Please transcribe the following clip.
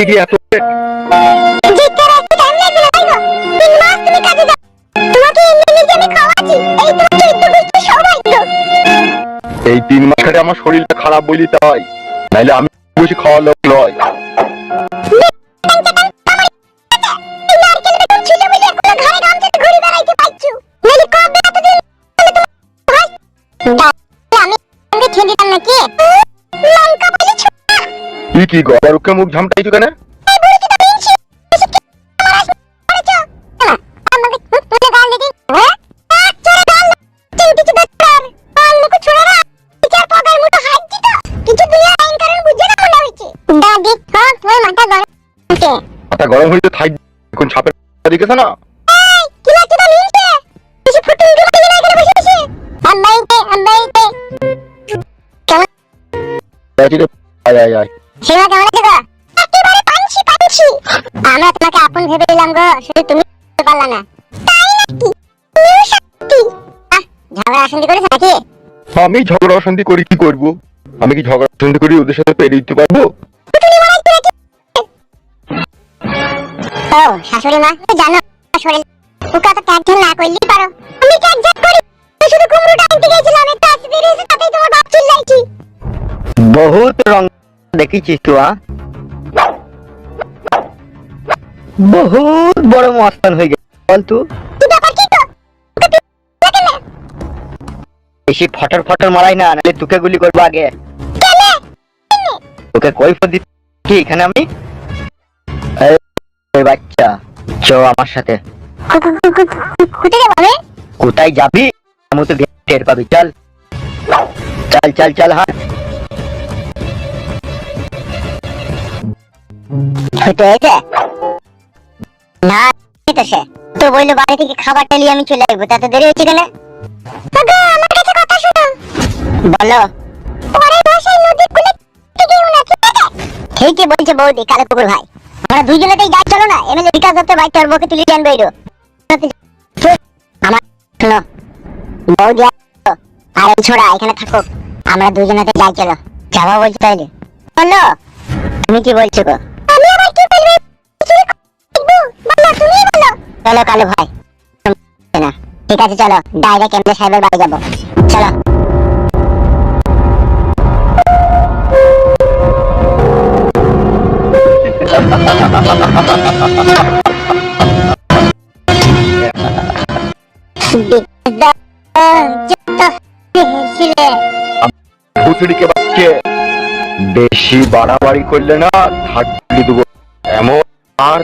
কি এত এই 3 মাস ধরে আমার শরীরটা খারাপ বলি তাই, নাইলে আমি বেশি খাওয়া লোক নয়। তুই কি গরুকে মুখ ঝামটাইছো কেন? মাথা গরম হয়েছে থাই, এখন সাপের দেখেছ না? আমরা তোমাকে আপন ভেবে দিলাম গো, শুধু তুমি পারলা না। ঝগড়া অশান্তি করেছ নাকি? আমি ঝগড়া অশান্তি করি কি করব? আমি কি ঝগড়া অশান্তি করি ওদের সাথে পেরে দিতে পারবো? ও শাশুড়ি মা, তুমি জানো শরীর পোকা তো ট্যাগ না করলেই পারো। আমি ট্যাগ জ্যাক করি, শুধু কুমড়োটা আনতে গেছিলাম, একটা আছে বেরিয়েছে, তাতেই তোমার বাপ চিল্লাইছি। বহুত রং দেখিছিস তুই, বহুত বড় মস্তান হয়ে গেছে। বল তুই বেশি ফটর ফটর মারাই না, নাহলে তোকে গুলি করবো আগে। তোকে কই দিচ্ছি এখানে আমি? বাচ্চা চ আমার সাথে। কোথায় যাবি? আমি তো টের পাবি। চল চল চল চল, হাট। না তো সে তো বললো বাড়ি থেকে খাবারটা নিয়ে আমি চলে আসবো, তাতে দেরি হচ্ছে কেন? আমার কাছে কথা শোনো। বলো। ঠিকই বলছে বৌদি, কালো কুকুর ভাই। আমরা দুইজনেতেই যাই, চলো না এমএলএ বিকাশ দত্তের বাইক তোর বউকে তুলে আনবে। আমার শোনো বৌদি আর এই ছোড়া এখানে থাকো, আমরা দুইজনেতে যাই, চলো। যাবো বলছো তাইলে? বলো তুমি কি বলছো গো? আমি আবার কি বলবো? বলো তুমি বলো। চলো কালো ভাই, না ঠিক আছে চলো ডাইরেক্ট এমএলএ সাহেবের বাড়ি যাবো, চলো। বেশি বাড়াবাড়ি করলে না থাকলে দেবো এমন আর